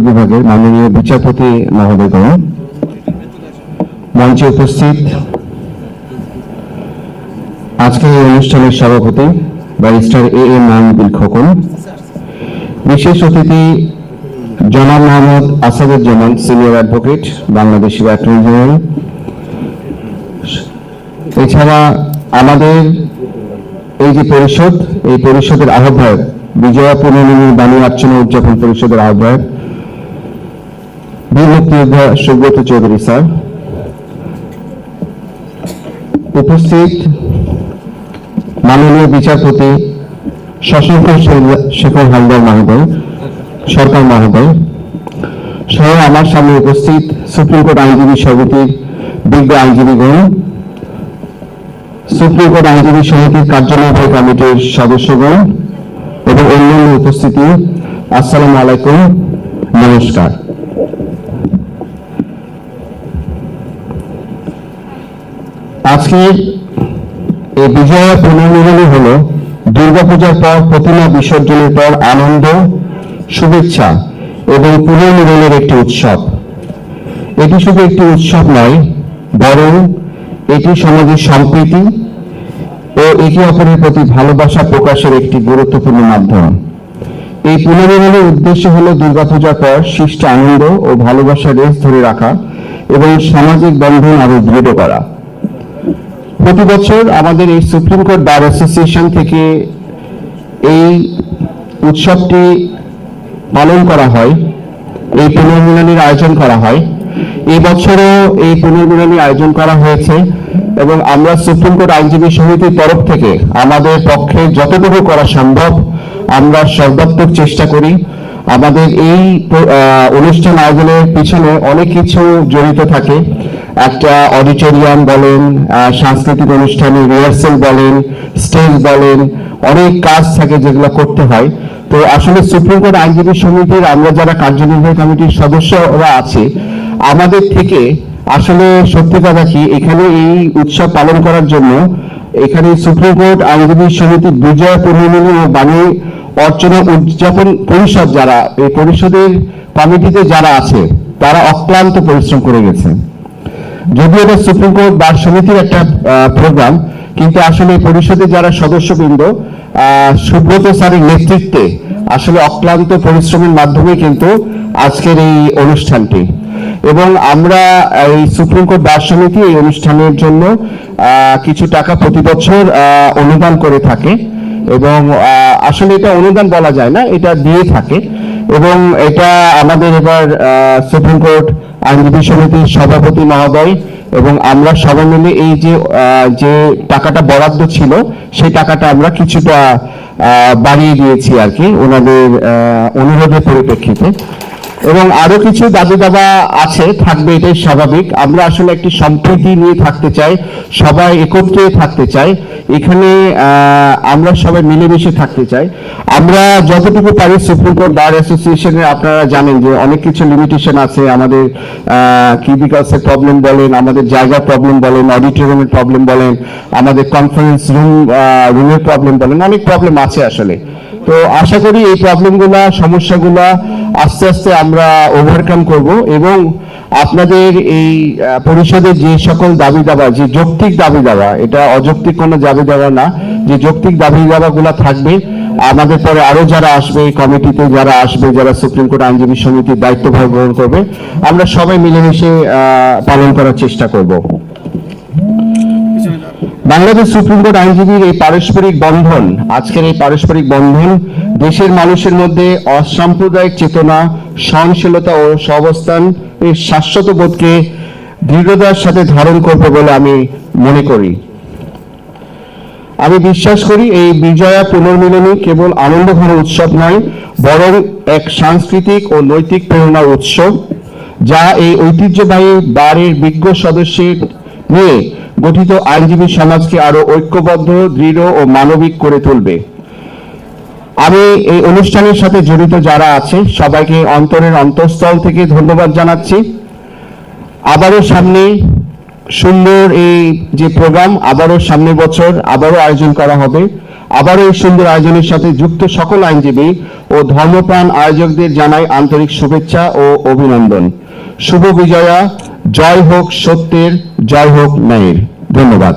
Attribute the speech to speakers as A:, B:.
A: বিভাগের মাননীয় বিচারপতি মহোদয়গণ, মঞ্চে উপস্থিত আজকের এই অনুষ্ঠানের সভাপতি ব্যারিস্টার A.M. মাহমুদুল খোকন, বিশেষ অতিথি জনাব Mohammad Asaduzzaman, senior advocate, Bangladesh attorney general. এছাড়া আমাদের এই যে পরিষদ, এই পরিষদের আহ্বায়ক, বিজয়া পুনর্মিলনী বাণী অর্চনা উদযাপন পরিষদের আহ্বায়ক বীর মুক্তিযোদ্ধা সুব্রত চৌধুরী স্যার, উপস্থিত মাননীয় বিচারপতি শশাঙ্ক শেখর হালদার মহোদয়, সরকার মহোদয় সহ আমার সামনে উপস্থিত সুপ্রিম কোর্ট আইনজীবী সমিতির বিজ্ঞ আইনজীবীগণ, সুপ্রিম কোর্ট আইনজীবী সমিতির কার্যনির্বাহী কমিটির সদস্যগণ এবং অন্যান্য উপস্থিতি, আসসালামু আলাইকুম, নমস্কার। আজকের এই বিজয়া পুনর্মিলনী হল দুর্গাপূজার পর প্রতিমা বিসর্জনের পর আনন্দ, শুভেচ্ছা এবং পুনর্মিলনের একটি উৎসব। এটি শুধু একটি উৎসব নয়, বরং এটি সমাজের সম্প্রীতি ও একে অপরের প্রতি ভালোবাসা প্রকাশের একটি গুরুত্বপূর্ণ মাধ্যম। এই পুনর্মিলনের উদ্দেশ্য হল দুর্গাপূজার পর সৃষ্ট আনন্দ ও ভালোবাসার রেশ ধরে রাখা এবং সামাজিক বন্ধন আরো দৃঢ় করা। প্রতি বছর আমাদের এই সুপ্রিম কোর্ট বার অ্যাসোসিয়েশন থেকে এই উৎসবটি পালন করা হয়, এই পুনর্মিলনীর আয়োজন করা হয়। এই বছরও এই পুনর্মিলনী আয়োজন করা হয়েছে এবং আমরা সুপ্রিম কোর্ট আইনজীবী সমিতির তরফ থেকে আমাদের পক্ষে যতটুকু করা সম্ভব আমরা সর্বাত্মক চেষ্টা করি। আমাদের এই অনুষ্ঠান আয়োজনের পিছনে অনেক কিছু জড়িত থাকে। একটা অডিটোরিয়াম বলেন, সাংস্কৃতিক অনুষ্ঠানে রিহার্সেল বলেন, স্টেজ বলেন, অনেক কাজ থাকে যেগুলো করতে হয়। তো আসলে সুপ্রিম কোর্ট আইনজীবী সমিতির আমরা যারা কার্যনির্বাহী কমিটির সদস্যরা আছি, আমাদের থেকে আসলে সত্যি কথা কি, এখানে এই উৎসব পালন করার জন্য এখানে সুপ্রিম কোর্ট আইনজীবী সমিতির বিজয়া পুনর্মিলনী ও বাণী অর্চনা উদযাপন পরিষদ, যারা এই পরিষদের কমিটিতে যারা আছে তারা অক্লান্ত পরিশ্রম করে গেছে। যদিও এটা সুপ্রিম কোর্ট বার সমিতির একটা প্রোগ্রাম, কিন্তু আসলে পরিষদের যারা সদস্যবৃন্দ সুব্রত স্যারের নেতৃত্বে আসলে অক্লান্ত পরিশ্রমের মাধ্যমে কিন্তু আজকের এই অনুষ্ঠানটি, এবং আমরা এই সুপ্রিম কোর্ট বার সমিতি এই অনুষ্ঠানের জন্য কিছু টাকা প্রতি বছর অনুদান করে থাকে এবং আসলে এটা অনুদান বলা যায় না, এটা দিয়ে থাকে। এবং এটা আমাদের এবার সুপ্রিম কোর্ট আইনজীবী সমিতির সভাপতি মহোদয় এবং আমরা সবাই মিলে এই যে টাকাটা বরাদ্দ ছিল সেই টাকাটা আমরা কিছুটা বাড়িয়ে দিয়েছি আর কি, ওনাদের অনুরোধের পরিপ্রেক্ষিতে। এবং আরো কিছু দাবি দাবা আছে, থাকবে, এটাই স্বাভাবিক। আমরা আসলে একটি সম্প্রীতি নিয়ে থাকতে চাই, সবাই একত্রে থাকতে চাই, এখানে আমরা সবাই মিলেমিশে থাকতে চাই। আমরা যতটুকু পারি সুপ্রিম কোর্ট বার অ্যাসোসিয়েশনে, আপনারা জানেন যে অনেক কিছু লিমিটেশন আছে, আমাদের কিউবিকালসের প্রবলেম বলেন, আমাদের জায়গার প্রবলেম বলেন, অডিটোরিয়ামের প্রবলেম বলেন, আমাদের কনফারেন্স রুমের প্রবলেম বলেন, অনেক প্রবলেম আছে আসলে। তো আশা করি এই প্রবলেমগুলা, সমস্যাগুলা আস্তে আস্তে আমরা ওভারকাম করব এবং আপনাদের এই পরিষদের যে সকল দাবি দাবা, যে যৌক্তিক দাবি দাবা, এটা অযৌক্তিক কোনো দাবি দাবা না, যে যৌক্তিক দাবি দাবাগুলা থাকবে, আমাদের পরে আরো যারা আসবে এই কমিটিতে, যারা আসবে, যারা সুপ্রিম কোর্ট আইনজীবী সমিতির দায়িত্বভার গ্রহণ করবে, আমরা সবাই মিলেমিশে পালন করার চেষ্টা করব। বাংলাদেশ সুপ্রিম কোর্ট আইনজীবীর এই পারস্পরিক বন্ধন, আজকের এই পারস্পরিক বন্ধন দেশের মানুষের মধ্যে অসাম্প্রদায়িক চেতনা, সহনশীলতা ও সহাবস্থান এর শাশ্বত বোধকে দৃঢ়তার সাথে ধারণ করবে বলে আমি মনে করি। আমি বিশ্বাস করি এই বিজয়া পুনর্মিলনী কেবল আনন্দঘন উৎসব নয়, বরং এক সাংস্কৃতিক ও নৈতিক প্রেরণার উৎস, যা এই ঐতিহ্যবাহী বারের বিজ্ঞ সদস্যের নিয়ে গঠিত আইনজীবী সমাজকে আরো ঐক্যবদ্ধ, দৃঢ় ও মানবিক করে তুলবে। আমি এই অনুষ্ঠানের সাথে জড়িত যারা আছে সবাইকে অন্তরের অন্তঃস্থল থেকে ধন্যবাদ জানাচ্ছি। আবারও সামনে সুন্দর এই যে প্রোগ্রাম, আবারও সামনের বছর আবারও আয়োজন করা হবে। আবারও এই সুন্দর আয়োজনের সাথে যুক্ত সকল আইনজীবী ও ধর্মপ্রাণ আয়োজকদের জানাই আন্তরিক শুভেচ্ছা ও অভিনন্দন। শুভ বিজয়া, জয় হোক সত্যের, জয় হোক ন্যায়ের। ধন্যবাদ।